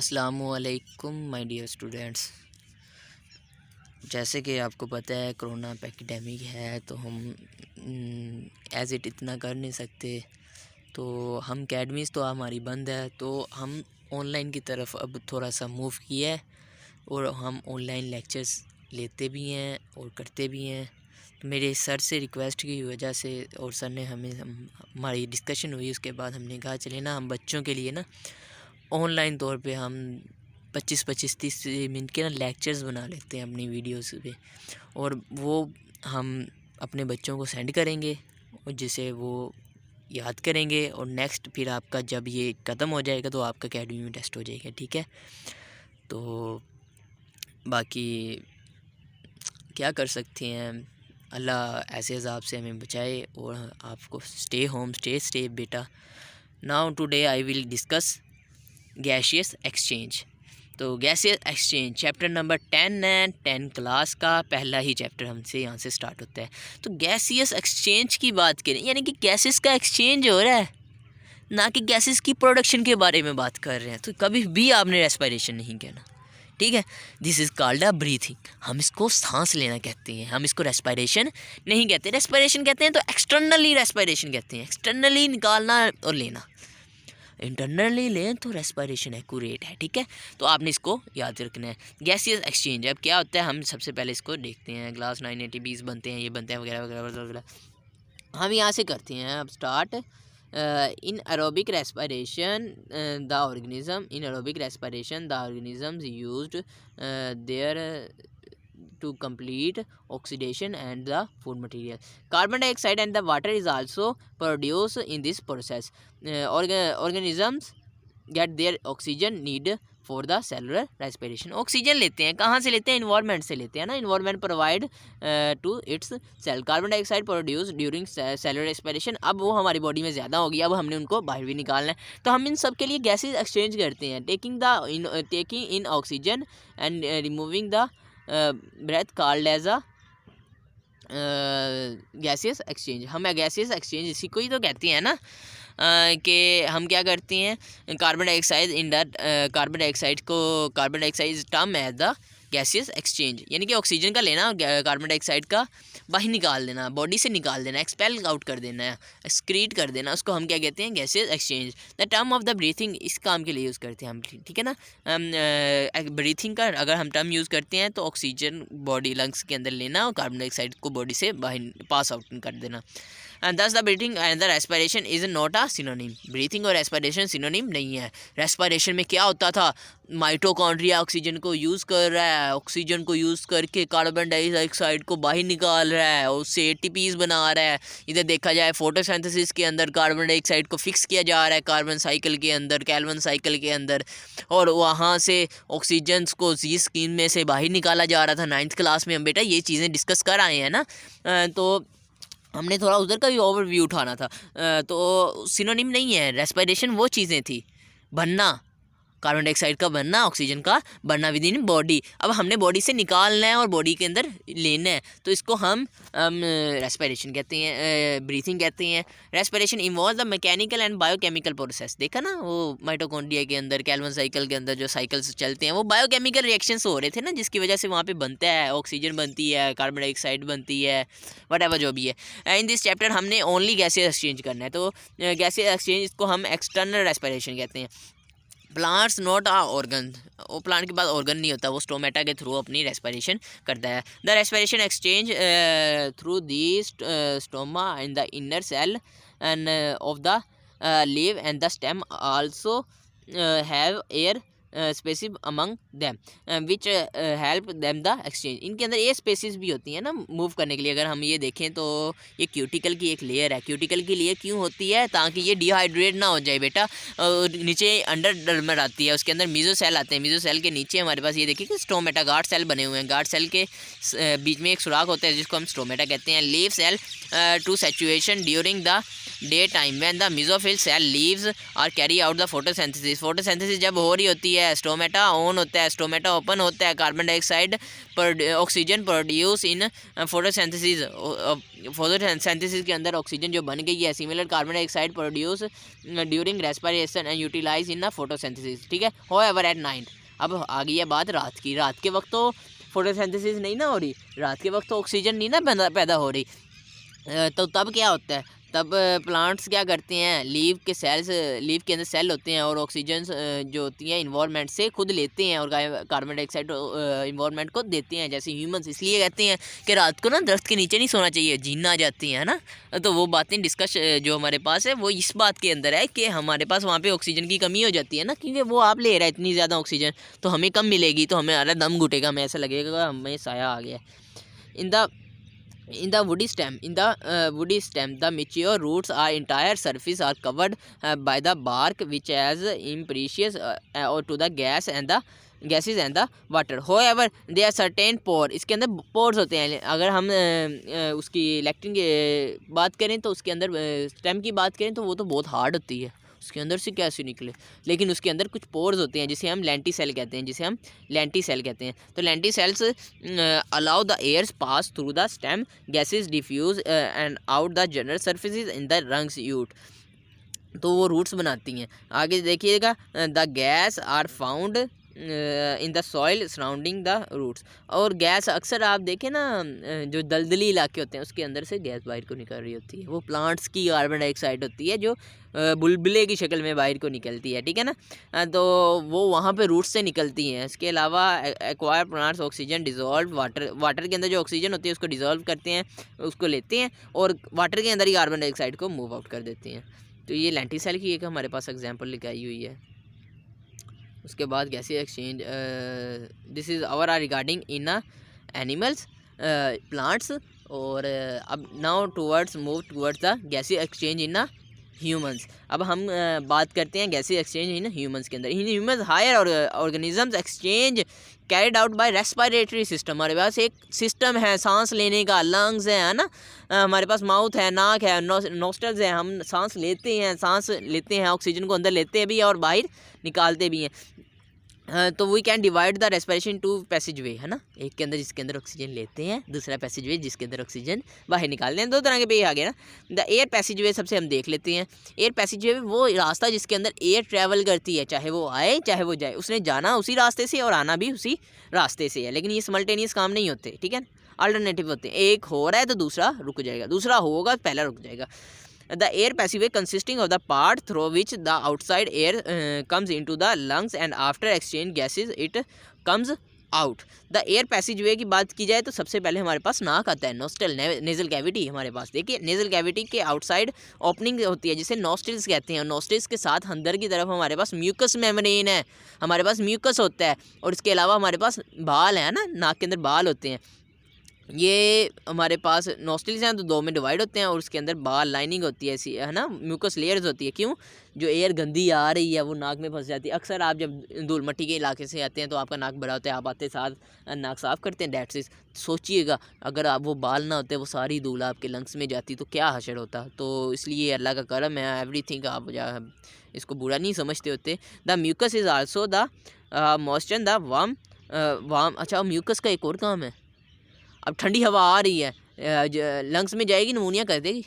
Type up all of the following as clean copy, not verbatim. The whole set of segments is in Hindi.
अस्सलामुअलैकुम माय डियर स्टूडेंट्स। जैसे कि आपको पता है कोरोना एपिडेमिक है, तो हम एज़ इट इतना कर नहीं सकते। तो हम अकेडमीज़ तो हमारी बंद है, तो हम ऑनलाइन की तरफ अब थोड़ा सा मूव किया है और हम ऑनलाइन लेक्चर्स लेते भी हैं और करते भी हैं। तो मेरे सर से रिक्वेस्ट की वजह से और सर ने हमारी डिस्कशन हुई, उसके बाद हमने कहा चले ना हम बच्चों के लिए ना ऑनलाइन तौर पे हम 25-30 मिनट के ना लेक्चर्स बना लेते हैं अपनी वीडियोस पे, और वो हम अपने बच्चों को सेंड करेंगे और जिसे वो याद करेंगे, और नेक्स्ट फिर आपका जब ये ख़त्म हो जाएगा तो आपका अकेडमी में टेस्ट हो जाएगा। ठीक है, तो बाकी क्या कर सकते हैं, अल्लाह ऐसे अज़ाब से हमें बचाए और आपको स्टे होम स्टे सेफ बेटा। Now today I will discuss gaseous exchange. तो गैसियस एक्सचेंज चैप्टर नंबर 10 है, 10 क्लास का पहला ही चैप्टर हमसे यहाँ से स्टार्ट होता है। तो गैसियस एक्सचेंज की बात करें, यानी कि गैसेस का एक्सचेंज हो रहा है, ना कि गैसेस की प्रोडक्शन के बारे में बात कर रहे हैं। तो कभी भी आपने रेस्पिरेशन नहीं कहना, ठीक है। This is called a breathing, हम इसको सांस लेना कहते हैं, हम इसको रेस्पिरेशन नहीं कहते। रेस्पिरेशन कहते हैं तो एक्सटर्नली रेस्पिरेशन कहते हैं, एक्सटर्नली निकालना और लेना। इंटरनली लें तो रेस्पिरेशन एक्यूरेट है, ठीक है। तो आपने इसको याद रखना है। गैसियस एक्सचेंज अब क्या होता है, हम सबसे पहले इसको देखते हैं। ग्लास 980 20 बनते हैं, ये बनते हैं वगैरह वगैरह वगैरह। हम यहाँ से करते हैं अब start. In aerobic respiration the organisms used their to complete oxidation and the food material. Carbon dioxide and the water is also produced in this process. Organisms get their oxygen need for the cellular respiration. Oxygen लेते हैं, कहाँ से लेते हैं? इन्वायरमेंट से लेते हैं ना। Environment provide to its cell. Carbon dioxide produce during cellular respiration, अब वो हमारी बॉडी में ज़्यादा होगी, अब हमने उनको बाहर भी निकालना है। तो हम इन सब के लिए गैसेज एक्सचेंज करते हैं। Taking in oxygen and removing the breath called as a gaseous exchange. हम गैसियस एक्सचेंज इसी को ही तो कहते हैं ना, कि हम क्या करते हैं, carbon dioxide term as the gaseous exchange, यानी कि ऑक्सीजन का लेना, कार्बन डाइऑक्साइड का बाहर निकाल देना, बॉडी से निकाल देना, एक्सपेल आउट कर देना, एक्सक्रीट कर देना, उसको हम क्या कहते हैं? Gaseous exchange. The term of the breathing, इस काम के लिए यूज़ करते हैं हम, ठीक है ना। ब्रीथिंग का अगर हम टर्म यूज़ करते हैं तो ऑक्सीजन बॉडी लंग्स के अंदर लेना और कार्बन डाइऑक्साइड को बॉडी से बाहर पास आउट कर देना। एंड दस the breathing and the respiration is not a synonym. Breathing और रेस्पिरेशन सिनोनिम नहीं है। रेस्पिरेशन में क्या होता था, माइटोकॉन्ड्रिया ऑक्सीजन को यूज़ कर रहा है, ऑक्सीजन को यूज़ करके कार्बन डाइऑक्साइड को बाहर निकाल रहा है और उससे एटीपीज बना रहा है। इधर देखा जाए फोटोसिंथेसिस के अंदर कार्बन डाइऑक्साइड को फिक्स किया जा रहा है कार्बन साइकिल के अंदर, कैल्विन साइकिल के अंदर, और वहाँ से ऑक्सीजन को जी स्कीम में से बाहर निकाला जा रहा था। 9th क्लास में हम बेटा ये चीज़ें डिस्कस कर आए हैं ना, तो हमने थोड़ा उधर का भी ओवरव्यू उठाना था। तो सिनोनिम नहीं है। रेस्पिरेशन वो चीज़ें थी, बनना, कार्बन डाइऑक्साइड का बनना, ऑक्सीजन का बनना विद इन बॉडी। अब हमने बॉडी से निकालना है और बॉडी के अंदर लेना है, तो इसको हम रेस्पिरेशन कहते हैं, ब्रीथिंग कहते हैं। Respiration involve the mechanical and biochemical process. देखा ना, वो माइटोकॉन्ड्रिया के अंदर, कैल्विन साइकिल के अंदर जो साइकिल्स चलते हैं वो बायोकेमिकल रिएक्शंस हो रहे थे ना, जिसकी वजह से वहाँ पे बनता है, ऑक्सीजन बनती है, कार्बन डाइऑक्साइड बनती है, वट जो भी है। इन दिस चैप्टर हमने ओनली गैसेज एक्सचेंज करना है, तो गैसेज एक्सचेंज इसको हम एक्सटर्नल रेस्पिरेशन कहते हैं। प्लांट्स नॉट आ ऑर्गन, वो प्लांट के पास ऑर्गन नहीं होता, वो स्टोमेटा के थ्रू अपनी रेस्पिरेशन करता है। The respiration exchange through the stoma in the inner cell and of the leave and the stem also have air spaces among them which help them the exchange. इनके अंदर एयर स्पेसिस भी होती है ना मूव करने के लिए। अगर हम ये देखें तो ये क्यूटिकल की एक लेयर है। क्यूटिकल की लेयर क्यों होती है? ताकि ये डिहाइड्रेट ना हो जाए बेटा। नीचे अंडरडर्मर आती है, उसके अंदर मीजो सेल आते हैं। मीजो सेल के नीचे हमारे पास ये देखिए कि स्टोमेटा गार्ड सेल बने हुए हैं। गार्ड सेल के बीच में एक सुराख होता है जिसको हम स्टोमेटा कहते हैं। Leave cell to saturation during the day time when the mesophyll cell leaves are carry out the photosynthesis. Photosynthesis जब हो रही होती है है स्टोमेटा, ऑन होता है स्टोमेटा, ओपन होता है, carbon dioxide oxygen produce in photosynthesis, photosynthesis के अंदर ऑक्सीजन जो बन गई है, similar carbon dioxide produce during respiration and utilize in photosynthesis, ठीक है। हाउएवर एट नाइट, अब आ गई है बात रात की। रात के वक्त तो फोटोसिंथेसिस नहीं ना हो रही, रात के वक्त तो ऑक्सीजन नहीं ना पैदा हो रही, तो तब क्या होता है, तब प्लांट्स क्या करते हैं, लीव के अंदर सेल होते हैं और ऑक्सीजन जो होती है इन्वायरमेंट से खुद लेते हैं और कार्बन डाइऑक्साइड इन्वायरमेंट को देते हैं, जैसे ह्यूमंस। इसलिए कहते हैं कि रात को ना दरख्त के नीचे नहीं सोना चाहिए, जीन आ जाती है ना। तो वो बातें डिस्कस जो हमारे पास है वो इस बात के अंदर है कि हमारे पास वहाँ पे ऑक्सीजन की कमी हो जाती है ना, क्योंकि वो आप ले रहा है इतनी ज़्यादा ऑक्सीजन, तो हमें कम मिलेगी, तो हमें अरे दम घुटेगा, हमें ऐसा लगेगा हमें साया आ गया। In the woody stem, the mature roots are entire surface are covered by the bark, which has impervious to the gases and the water. However, there are certain pores. इसके अंदर pores होते हैं। अगर हम उसकी लेक्टिन की बात करें तो उसके अंदर स्टेम की बात करें तो वो तो बहुत हार्ड होती है, उसके अंदर से कैसे निकले, लेकिन उसके अंदर कुछ पोर्स होते हैं जिसे हम लेंटी सेल कहते हैं, तो lenticels allow the airs pass through the stem, gases diffuse and out the general surfaces in the rungs यूट, तो वो रूट्स बनाती हैं। आगे देखिएगा, the gas are found in the soil surrounding the roots, और गैस अक्सर आप देखें ना जो दलदली इलाके होते हैं उसके अंदर से गैस बाहर को निकल रही होती है, वो प्लांट्स की कार्बन डाइऑक्साइड होती है जो बुलबुले की शक्ल में बाहर को निकलती है, ठीक है ना। तो वो वहाँ पे रूट्स से निकलती हैं। इसके अलावा acquire plants oxygen dissolve water के अंदर जो ऑक्सीजन होती है उसको डिजॉल्व करते हैं, उसको लेते हैं और वाटर के अंदर ही कार्बन डाइऑक्साइड को मूव आउट कर देते हैं। तो ये लेंटी सेल की एक हमारे पास एग्जाम्पल लिखाई हुई है। उसके बाद गैसीय exchange, this is our are regarding in animals plants, और अब now towards move towards the गैसीय एक्सचेंज इन ह्यूमंस। अब हम बात करते हैं गैसीय एक्सचेंज इन ह्यूमंस के अंदर। In humans higher organisms exchange carried out by respiratory system, हमारे पास एक सिस्टम है सांस लेने का, लंग्स है ना, हमारे पास माउथ है, नाक है, नोस्ट्रल्स है, हम सांस लेते हैं ऑक्सीजन को अंदर लेते भी हैं और बाहर निकालते भी हैं। तो we can divide the respiration to passage way, है ना, एक के अंदर जिसके अंदर ऑक्सीजन लेते हैं, दूसरा पैसेज वे जिसके अंदर ऑक्सीजन बाहर निकालते हैं। दो तरह के पे आ गए ना। द एयर पैसेज वे सबसे हम देख लेते हैं। एयर पैसेज वे वो रास्ता जिसके अंदर एयर ट्रैवल करती है, चाहे वो आए चाहे वो जाए, उसने जाना उसी रास्ते से और आना भी उसी रास्ते से है, लेकिन ये सिमल्टेनियस काम नहीं होते, ठीक है, अल्टरनेटिव होते हैं। एक हो रहा है तो दूसरा रुक जाएगा, दूसरा होगा पहला रुक जाएगा। The air passageway consisting of the part through which the outside air comes into the lungs and after exchange gases it comes out. The air passageway की बात की जाए तो सबसे पहले हमारे पास नाक आता है, नोस्ट्रल नेजल कैविटी हमारे पास। देखिए नेजल कैविटी के आउटसाइड ओपनिंग होती है जिसे नोस्ट्रिल्स कहते हैं, और नोस्ट्रिल्स के साथ अंदर की तरफ हमारे पास म्यूकस मेम्ब्रेन है, हमारे पास म्यूकस होता है, और इसके अलावा हमारे पास बाल है ना, नाक के अंदर बाल होते हैं। ये हमारे पास नोस्ट्रिल्स हैं तो दो में डिवाइड होते हैं और उसके अंदर बाल लाइनिंग होती है ऐसी, है ना, म्यूकस लेयर्स होती है। क्यों? जो एयर गंदी आ रही है वो नाक में फंस जाती है। अक्सर आप जब धूल मट्टी के इलाके से आते हैं तो आपका नाक भरा होता है, आप आते साथ नाक साफ़ करते हैं, डेट से सोचिएगा अगर आप वो बाल ना होते, वो सारी धूल आपके लंग्स में जाती तो क्या हशर होता। तो इसलिए अल्लाह का करम है, एवरीथिंग आप इसको बुरा नहीं समझते होते। The mucus is also the moisture the warm. अच्छा, म्यूकस का एक और काम है, अब ठंडी हवा आ रही है लंग्स में जाएगी, नमूनिया कर देगी,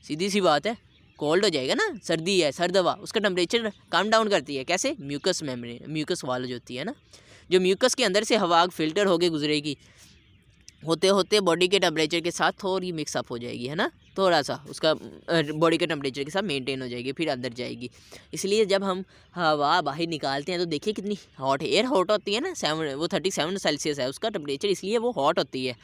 सीधी सी बात है, कोल्ड हो जाएगा ना, सर्दी है, सर्द हवा उसका टेम्परेचर कम डाउन करती है। कैसे? म्यूकस मेम्ब्रेन, म्यूकस वाल जो होती है ना, जो म्यूकस के अंदर से हवा फिल्टर होके गुजरेगी, होते होते बॉडी के टेम्परेचर के साथ थोड़ी मिक्सअप हो जाएगी, है ना, थोड़ा सा उसका बॉडी के टेम्परेचर के साथ मेंटेन हो जाएगी, फिर अंदर जाएगी। इसलिए जब हम हवा बाहर निकालते हैं तो देखिए कितनी हॉट, एयर हॉट होती है ना, 37 सेल्सियस है उसका टेम्परेचर, इसलिए वो हॉट होती है।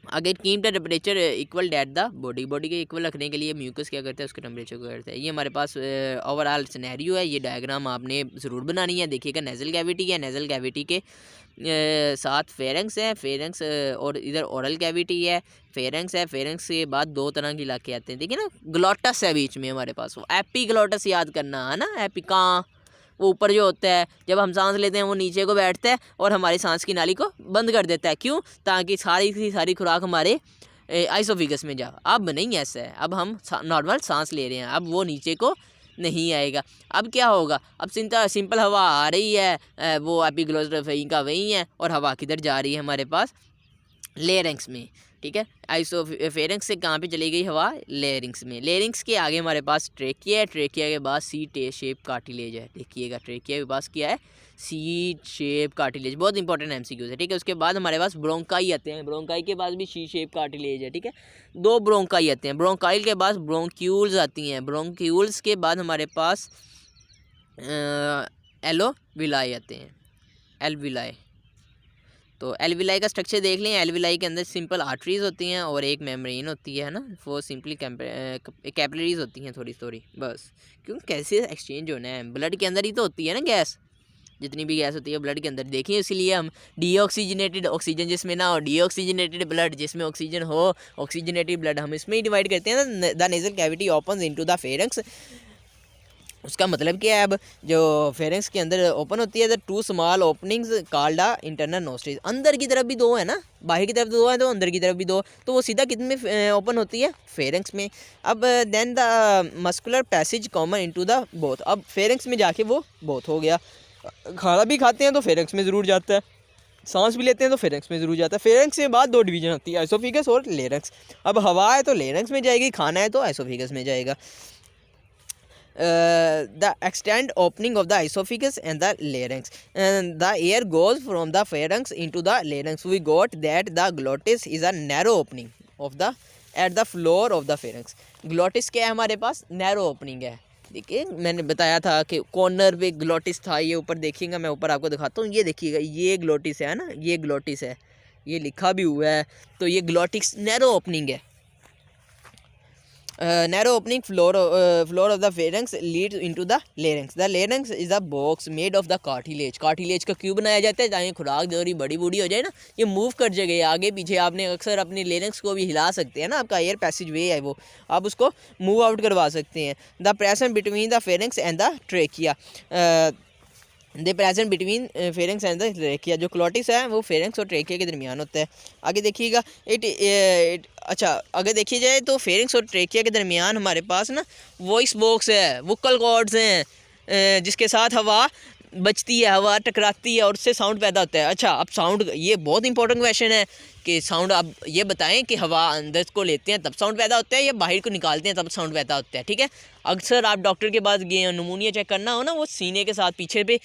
अगर keep the temperature equal that the body के इक्वल रखने के लिए म्यूकस क्या करता है, उसके टेम्परेचर को करता है। ये हमारे पास ओवरऑल सिनेरियो है, ये डायग्राम आपने ज़रूर बनानी है। देखिएगा नेज़ल कैविटी है, नेज़ल कैविटी के साथ फेरेंक्स है, फेरेंक्स और इधर ओरल कैविटी है, फेरेंक्स है, फेरेंक्स के बाद दो तरह के इलाके आते हैं, देखिए ना, ग्लोटस है बीच में हमारे पास, वो एपीग्लोटस याद करना है ना, एपी कहाँ, वो ऊपर जो होता है जब हम सांस लेते हैं वो नीचे को बैठता है और हमारी सांस की नाली को बंद कर देता है। क्यों? ताकि सारी की सारी खुराक हमारे आइसोफिगस में जा। अब नहीं ऐसा है, अब हम नॉर्मल सांस ले रहे हैं, अब वो नीचे को नहीं आएगा। अब क्या होगा, अब सिंपल हवा आ रही है, वो एपिग्लोसफेरिंग का वही है, और हवा किधर जा रही है हमारे पास लेरिंग्स में, ठीक है। आइसोफेरिंक्स से कहाँ पे चली गई हवा, लेरिंग्स में। लेरिंग्स के आगे हमारे पास ट्रेकिया है, ट्रेकिया के बाद सी शेप कार्टिलेज है। देखिएगा ट्रेकिया के पास क्या है, सी शेप कार्टिलेज, बहुत इंपॉर्टेंट एमसीक्यूज है, ठीक है। उसके बाद हमारे पास ब्रोंकाई आते हैं, ब्रोंकाई के पास भी सी शेप कार्टिलेज है, ठीक है। 2 ब्रोंकाई आते हैं, ब्रोंकाइल के पास ब्रोंक्यूल्स आती हैं, ब्रोंक्यूल्स के बाद हमारे पास एलोविलाई आते हैं, एल्विलाई। तो एल्विलाई का स्ट्रक्चर देख लें, एल्विलाई के अंदर सिंपल आर्टरीज होती हैं और एक मेम्ब्रेन होती है ना, वो सिंपली कैपिलरीज होती हैं थोड़ी बस। क्यों, कैसे एक्सचेंज होना है, ब्लड के अंदर ही तो होती है ना गैस, जितनी भी गैस होती है ब्लड के अंदर। देखिए इसीलिए हम डीऑक्सीजनेटेड ऑक्सीजन जिसमें ना हो, डीऑक्सीजनेटेड ब्लड जिसमें ऑक्सीजन हो, ऑक्सीजनेटेड ब्लड हम इसमें ही डिवाइड करते हैं ना। The nasal cavity opens into the pharynx, उसका मतलब क्या है, अब जो फेरेंक्स के अंदर ओपन होती है, the 2 small openings called internal nostrils. अंदर की तरफ भी 2 है ना, बाहर की तरफ 2 है तो अंदर की तरफ भी 2, तो वो सीधा कितने में ओपन होती है, फेरेंक्स में। अब then the muscular passage common into the both, अब फेरेंक्स में जाके वो बोथ हो गया। खाना भी खाते हैं तो फेरेंक्स में ज़रूर जाता है, सांस भी लेते हैं तो फेरेंक्स में ज़रूर जाता है। फेरेंक्स के बाद 2 डिवीजन होती है, आइसोफेगस और लेरेंक्स। अब हवा है तो लेरेंक्स में जाएगी, खाना है तो आइसोफेगस में जाएगा। The extent opening of the esophagus and the larynx, and the air goes from the pharynx into the larynx. We got that the glottis is a narrow opening of the at the floor of the pharynx. glottis क्या है हमारे पास, narrow opening है। देखिए मैंने बताया था कि कॉर्नर पे ग्लोटिस था, ये ऊपर देखिएगा, मैं ऊपर आपको दिखाता हूँ, ये देखिएगा ये ग्लोटिस है ना, ये ग्लोटिस है, ये लिखा भी हुआ है, तो ये ग्लोटिस नैरो ओपनिंग है। narrow opening floor of the pharynx leads into the larynx. The larynx is a box made of the cartilage. cartilage का क्यों बनाया जाता है, ताकि खुराक थोड़ी बड़ी बूढ़ी हो जाए ना, ये मूव कर जाएगी आगे पीछे। आपने अक्सर अपने larynx को भी हिला सकते हैं ना, आपका एयर पैसेज वे है वो, आप उसको मूव आउट करवा सकते हैं। The present between the pharynx and the trachea, they present between pharynx and the trachea. जो क्लोटिस है वो फेरेंक्स और ट्रेकिया के दरमियान होता है। आगे देखिएगा अच्छा अगर देखी जाए तो फेरेंक्स और ट्रेकिया के दरमियान हमारे पास ना वॉइस बॉक्स है, वोकल कॉर्ड्स हैं, जिसके साथ हवा बचती है, हवा टकराती है और उससे साउंड पैदा होता है। अच्छा अब साउंड, ये बहुत इंपॉर्टेंट क्वेश्चन है कि साउंड, आप ये बताएं कि हवा अंदर को लेते हैं तब साउंड पैदा होता है या बाहर को निकालते हैं तब साउंड पैदा होता है, ठीक है। अक्सर आप डॉक्टर के पास गए, नमूनिया चेक करना हो ना, वो सीने के साथ पीछे पे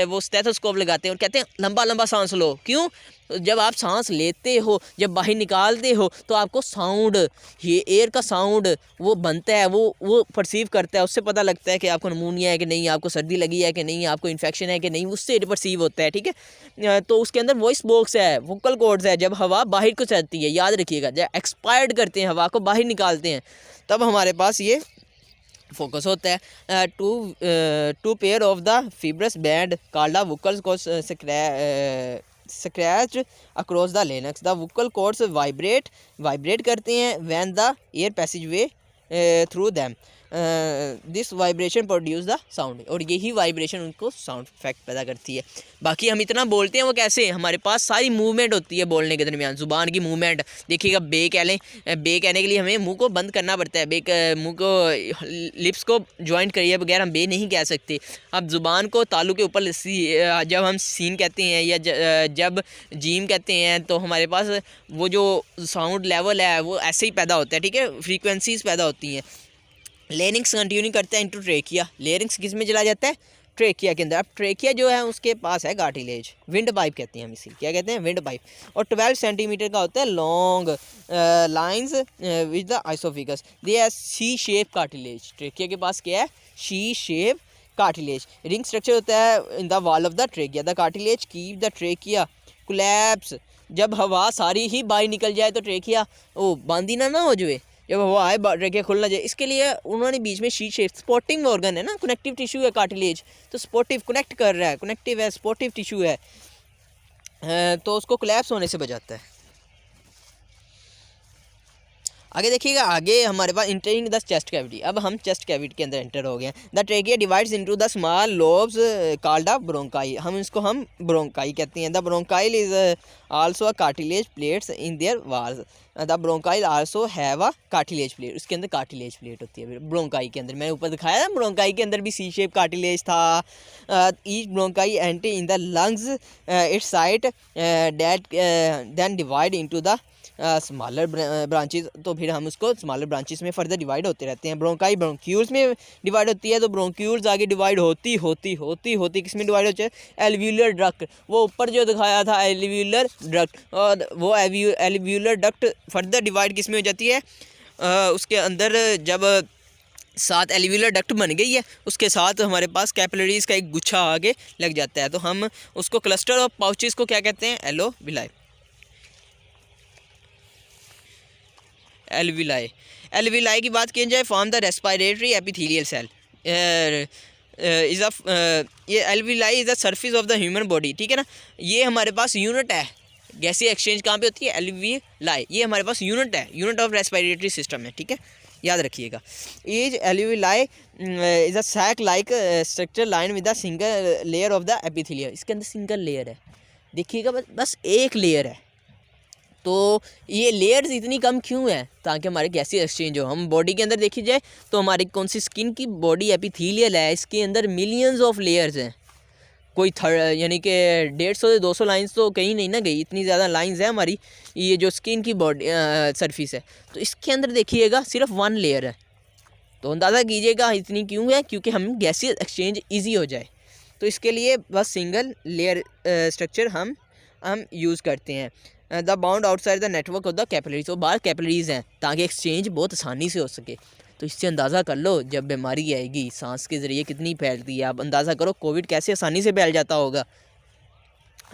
वो स्टेथोस्कोप लगाते हैं और कहते हैं लंबा लंबा सांस लो। क्यों, जब आप सांस लेते हो, जब बाहर निकालते हो तो आपको साउंड, ये एयर का साउंड वो बनता है, वो परसीव करता है, उससे पता लगता है कि आपको नमूनिया है कि नहीं, आपको सर्दी लगी है कि नहीं, आपको इन्फेक्शन है कि नहीं, उससे परसीव होता है, ठीक है। तो उसके अंदर वॉइस बॉक्स है, वोकल कॉर्ड्स है। जब हवा बाहर को चलती है, याद रखिएगा, जब एक्सपायर्ड करते हैं हवा को, बाहर निकालते हैं, तब हमारे पास ये फोकस होता है। Two pair of the fibrous band called the vocals को scratch across the larynx. The vocal cords vibrate करते हैं when the air passage way through them. This vibration produce the sound, और यही वाइब्रेशन उनको साउंड इफेक्ट पैदा करती है। बाकी हम इतना बोलते हैं, वो कैसे, हमारे पास सारी मूवमेंट होती है बोलने के दरमियान, ज़ुबान की मूवमेंट देखिएगा। बे कह लें, बे कहने के लिए हमें मुंह को बंद करना पड़ता है, मुंह को, लिप्स को ज्वाइंट करिए बगैर हम बे नहीं कह सकते। अब ज़ुबान को तालू के ऊपर जब हम सीन कहते हैं या जब जीम कहते हैं, तो हमारे पास वो जो साउंड लेवल है वो ऐसे ही पैदा होता है, ठीक है, फ्रीक्वेंसीज पैदा होती हैं। लेरिंक्स कंटिन्यू करता है इनटू ट्रेकिया। लेरिंक्स किस में चला जाता है, ट्रेकिया के अंदर। अब ट्रेकिया जो है उसके पास है कार्टिलेज, विंड पाइप कहते हैं हम इसी, क्या कहते हैं, विंड पाइप, और 12 सेंटीमीटर का होता है long lines with the oesophagus. They are C shape cartilage. Trachea के पास क्या है, C shape cartilage. Ring structure होता है in the wall of the trachea. The cartilage keep the trachea collapse. जब हवा सारी ही बाहर निकल जाए तो ट्रेकिया ओ बांधी ना हो जाए, जब हवा आए ट्रेकिया खुलना जाए, इसके लिए उन्होंने बीच में शी शेप, स्पोर्टिंग ऑर्गन है ना, कनेक्टिव टिश्यू है कार्टिलेज, तो स्पोर्टिव कनेक्ट कर रहा है, कनेक्टिव है, स्पोर्टिव टिश्यू है, तो उसको कोलैप्स होने से बचाता है। आगे देखिएगा, आगे हमारे पास इंटरिंग द चेस्ट कैविटी। अब हम चेस्ट कैविटी के अंदर एंटर हो गए हैं। The trachea divides into the small lobes called the bronchi. हम इसको ब्रोंकाई कहते हैं। The bronchial is also a cartilage plates in their walls. The bronchi also have a cartilage plate, उसके अंदर कार्टिलेज प्लेट होती है ब्रोंकाई के अंदर। मैंने ऊपर दिखाया था ब्रोंकाई के अंदर भी सी शेप कार्टिलेज था। Each bronchi entry in the lungs its site that then divide into the smaller branches, तो फिर हम उसको स्मॉलर ब्रांचेस में फर्दर डिवाइड होते रहते हैं। ब्रोंकाई ब्रोंक्यूल्स में डिवाइड होती है, तो ब्रोंक्यूल्स आगे डिवाइड होती होती होती होती किस में डिवाइड होती है? एल्व्यूलर डक्ट, वो ऊपर जो दिखाया था एल्व्यूलर डक्ट, और वो एल्व्यूलर डक्ट फर्दर डिवाइड किस में हो जाती है? उसके अंदर जब 7 एल्व्यूलर डक्ट बन गई है, उसके साथ हमारे पास कैपिलरीज़ का एक गुच्छा आगे लग जाता है, तो हम उसको क्लस्टर ऑफ पाउचेस को क्या कहते हैं? एलोविलाई। एल्विलाई, एल्विलाई की बात की जाए, form the respiratory epithelial cell is a, ये alveoli is the surface of the human body, ठीक है ना। ये हमारे पास यूनिट है, गैसीय एक्सचेंज कहाँ पे होती है? एल्विलाई, ये हमारे पास यूनिट है, यूनिट ऑफ रेस्पिरेटरी सिस्टम है, ठीक है, याद रखिएगा। As alveoli is a sac like structure line with the single layer of the epithelial, इसके अंदर सिंगल लेयर है, देखिएगा बस एक लेयर है। तो ये लेयर्स इतनी कम क्यों है? ताकि हमारे गैसीय एक्सचेंज हो। हम बॉडी के अंदर देखी जाए तो हमारी कौन सी स्किन की बॉडी एपिथेलियल है, इसके अंदर मिलियंस ऑफ लेयर्स हैं, कोई यानी कि 150 से 200 लाइंस तो कहीं नहीं ना गई, इतनी ज़्यादा लाइंस है हमारी ये जो स्किन की बॉडी सरफेस है। तो इसके अंदर देखिएगा सिर्फ 1 लेयर है, तो अंदाज़ा कीजिएगा इतनी क्यों है? क्योंकि हम गैसीय एक्सचेंज ईजी हो जाए, तो इसके लिए बस सिंगल लेयर स्ट्रक्चर हम यूज़ करते हैं। The bound outside the network of the capillaries, तो बाहर कैपिलरीज हैं ताकि एक्सचेंज बहुत आसानी से हो सके। तो इससे अंदाज़ा कर लो जब बीमारी आएगी सांस के ज़रिए कितनी फैलती है, आप अंदाज़ा करो कोविड कैसे आसानी से फैल जाता होगा,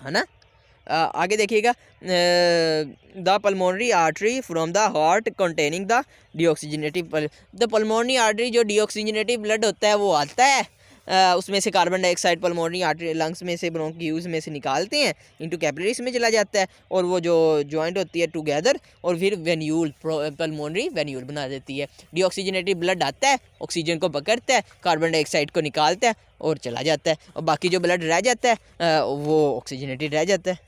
है ना। आगे देखिएगा, the pulmonary artery from the heart containing the deoxygenative, the pulmonary artery जो डीऑक्सीजनेटिव ब्लड होता है वो आता है उसमें से carbon dioxide pulmonary artery lungs में से ब्रोंक्यूल्स में से निकालते हैं, इनटू कैपिलरीज में चला जाता है, और वो जो जॉइंट होती है टुगेदर और फिर वेन्यूल पल्मोनरी वेन्यूल बना देती है। डीऑक्सीजनेटेड ब्लड आता है, ऑक्सीजन को पकड़ता है, कार्बन डाइऑक्साइड को निकालता है और चला जाता है, और बाकी जो ब्लड रह जाता है वो ऑक्सीजनेटेड रह जाता है,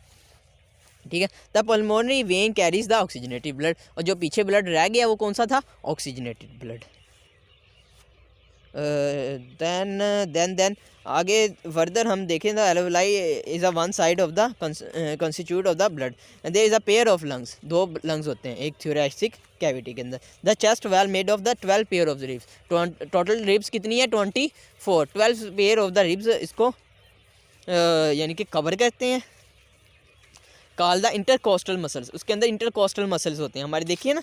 ठीक है। The pulmonary vein carries the oxygenated blood, और जो पीछे ब्लड रह गया वो कौन सा था? Oxygenated blood. देन आगे फर्दर हम देखें, the alveoli is a one side of the constitute of the blood, there is a pair of lungs, 2 lungs होते हैं एक थोरैसिक कैविटी के अंदर। The chest well made of the 12 pair of the ribs, total ribs कितनी है? 24, 12 पेयर ऑफ द रिब्स इसको यानी कि कवर करते हैं। कॉल द इंटरकोस्टल मसल्स, उसके अंदर इंटरकोस्टल मसल्स होते हैं हमारे, देखिए ना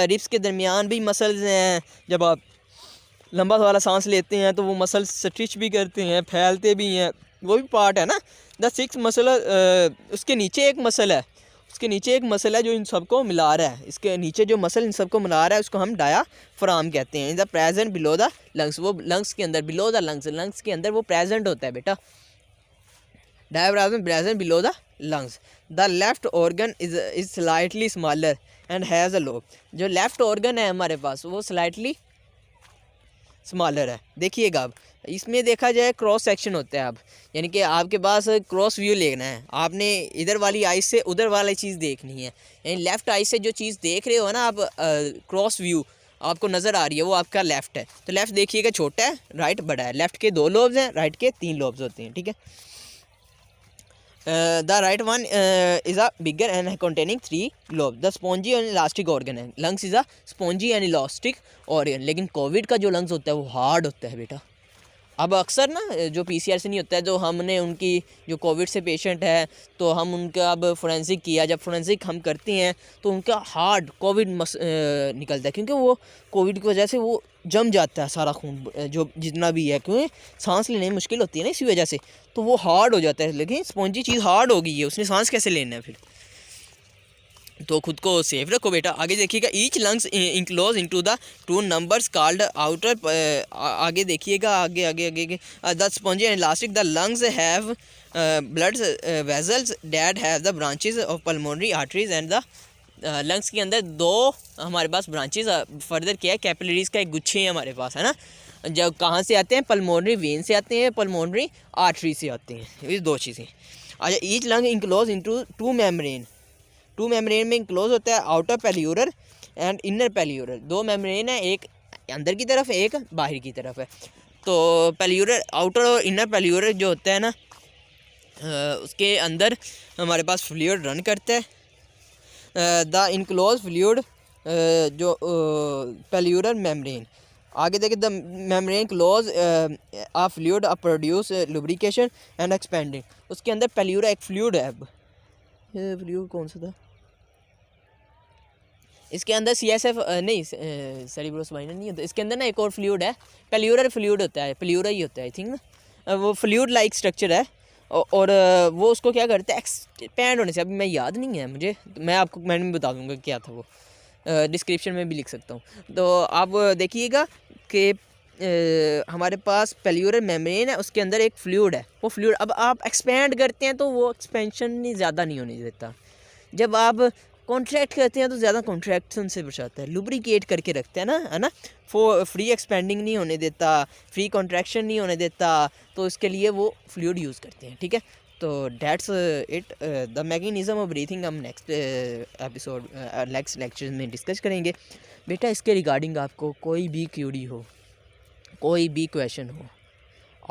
रिब्स के दरमियान भी मसल्स हैं, जब आप लंबा वाला सांस लेते हैं तो वो मसल स्ट्रिच भी करते हैं, फैलते भी हैं, वो भी पार्ट है ना। द 6 मसल, उसके नीचे एक मसल है, उसके नीचे एक मसल है जो इन सबको मिला रहा है, इसके नीचे जो मसल इन सबको मिला रहा है उसको हम डायाफ्राम कहते हैं। In the present below the lungs, वो लंग्स के अंदर, बिलो द लंग्स, लंग्स के अंदर वो प्रेजेंट होता है बेटा, diaphragm present below the lungs. The left organ is slightly smaller and has a lobe, जो लेफ्ट ऑर्गन है हमारे पास वो स्लाइटली स्मॉलर है। देखिएगा अब इसमें देखा जाए क्रॉस सेक्शन होता है, अब यानी कि आपके पास क्रॉस व्यू लेना है, आपने इधर वाली आई से उधर वाली चीज़ देखनी है, यानी लेफ़्ट आई से जो चीज़ देख रहे हो ना आप, क्रॉस व्यू आपको नज़र आ रही है वो आपका लेफ़्ट है, तो लेफ़्ट देखिएगा छोटा है, राइट बड़ा है, लेफ़्ट के 2 लोब्स हैं, राइट के 3 लोब्स होते हैं, ठीक है। The right one is a bigger and containing 3 lobe. The spongy and elastic organ है, lungs is a spongy and elastic organ, लेकिन कोविड का जो लंग्स होता है वो हार्ड होता है बेटा। अब अक्सर ना जो PCR से नहीं होता है, जो हमने उनकी जो कोविड से पेशेंट है तो हम उनका अब फोरेंसिक किया, जब फोरेंसिक हम करते हैं तो उनका हार्ड कोविड निकलता है, क्योंकि वो कोविड की वजह से वो जम जाता है सारा खून जो जितना भी है, क्योंकि सांस लेने में मुश्किल होती है ना इसी वजह से, तो वो हार्ड हो जाता है। लेकिन स्पॉन्जी चीज़ हार्ड हो गई है, उसने सांस कैसे लेना है फिर, तो खुद को सेफ रखो बेटा। आगे देखिएगा, each lungs enclose into the 2 numbers called outer, आगे देखिएगा आगे आगे आगे the spongy and elastic, the lungs have blood vessels that have the branches of pulmonary arteries and the lungs के अंदर 2 हमारे पास ब्रांचेस, फर्दर क्या है कैपिलरीज का एक गुच्छे हैं हमारे पास, है ना। जब कहाँ से आते हैं? पल्मोनरी वेन से आते हैं, पल्मोनरी आर्टरी से आते हैं, ये 2 चीज़ें। अच्छा, each lung enclose into 2 membrane, two membrane में इनक्लोज होता है आउटर पेल्यूरल एंड इनर पेल्यूरल। दो मेम्ब्रेन है, एक अंदर की तरफ एक बाहर की तरफ है। तो पेल्यूरल आउटर और इनर पेल्यूरल जो होता है ना, उसके अंदर हमारे पास फ्लूइड रन करता है। द इनक्लोज फ्लूइड जो पेल्यूरल मेम्ब्रेन, आगे देखे the membrane close a fluid a produce lubrication and expanding. उसके अंदर पेल्यूरा एक फ्लूइड है। अब फ्लूइड कौन सा था इसके अंदर? CSF नहीं, सेरिब्रोस्पाइनल नहीं होता इसके अंदर ना, एक और फ्लूइड है, पेल्यूरल फ्लूइड होता है, पेल्यूरा ही होता है आई थिंक ना। वो फ्लूइड लाइक स्ट्रक्चर है और वो उसको क्या करता है, एक्सपैंड होने से, अभी मैं याद नहीं है मुझे, मैं आपको कमेंट में बता दूंगा क्या था वो, डिस्क्रिप्शन में भी लिख सकता हूँ। तो आप देखिएगा कि हमारे पास पेल्यूरल मेम्ब्रेन है, उसके अंदर एक फ्लूइड है। वो फ्लूइड अब आप एक्सपेंड करते हैं तो वो एक्सपेंशन नहीं ज़्यादा नहीं होने देता। जब आप कॉन्ट्रैक्ट करते हैं तो ज़्यादा कॉन्ट्रैक्शन से बचाता है। लुब्रिकेट करके रखते हैं ना, है ना। फ्री एक्सपेंडिंग नहीं होने देता, फ्री कॉन्ट्रैक्शन नहीं होने देता, तो इसके लिए वो फ्लूइड यूज़ करते हैं, ठीक है। तो that's it, the mechanism of breathing हम नेक्स्ट एपिसोड नेक्स्ट लेक्चर में डिस्कस करेंगे। बेटा इसके रिगार्डिंग आपको कोई भी क्यूरी हो, कोई भी क्वेश्चन हो,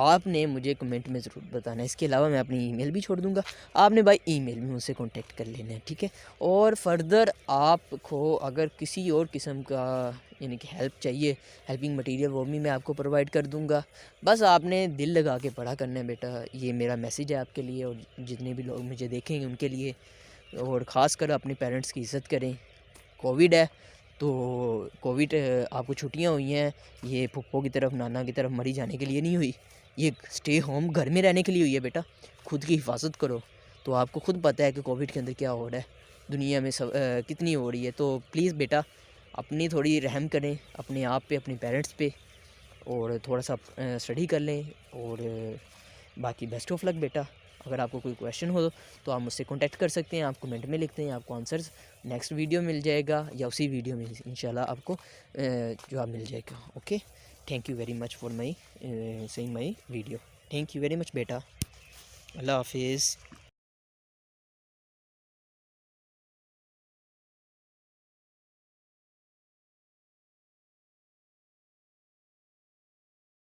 आपने मुझे कमेंट में ज़रूर बताना है। इसके अलावा मैं अपनी ईमेल भी छोड़ दूंगा, आपने भाई ईमेल में मुझसे कांटेक्ट कर लेना है, ठीक है। और फर्दर आपको अगर किसी और किस्म का यानी कि हेल्प चाहिए, हेल्पिंग मटेरियल, वो भी मैं आपको प्रोवाइड कर दूंगा। बस आपने दिल लगा के पढ़ा करना है बेटा, ये मेरा मैसेज है आपके लिए और जितने भी लोग मुझे देखेंगे उनके लिए। और ख़ास कर अपने पेरेंट्स की इज़्ज़त करें। कोविड है तो कोविड आपको छुट्टियां हुई हैं, ये पप्पो की तरफ नाना की तरफ मरी जाने के लिए नहीं हुई, ये स्टे होम घर में रहने के लिए हुई है बेटा। खुद की हिफाजत करो। तो आपको खुद पता है कि कोविड के अंदर क्या हो रहा है दुनिया में, सब कितनी हो रही है। तो प्लीज़ बेटा अपनी थोड़ी रहम करें अपने आप पे, अपने पेरेंट्स पे, और थोड़ा सा स्टडी कर लें। और बाकी बेस्ट ऑफ लक बेटा। अगर आपको कोई क्वेश्चन हो तो आप मुझसे कांटेक्ट कर सकते हैं, आप कमेंट में लिखते हैं, आपको आंसर्स नेक्स्ट वीडियो मिल जाएगा या उसी वीडियो में इंशाल्लाह आपको जवाब मिल जाएगा। Okay, thank you very much for my saying my video. Thank you very much बेटा। अल्लाह हाफिज़।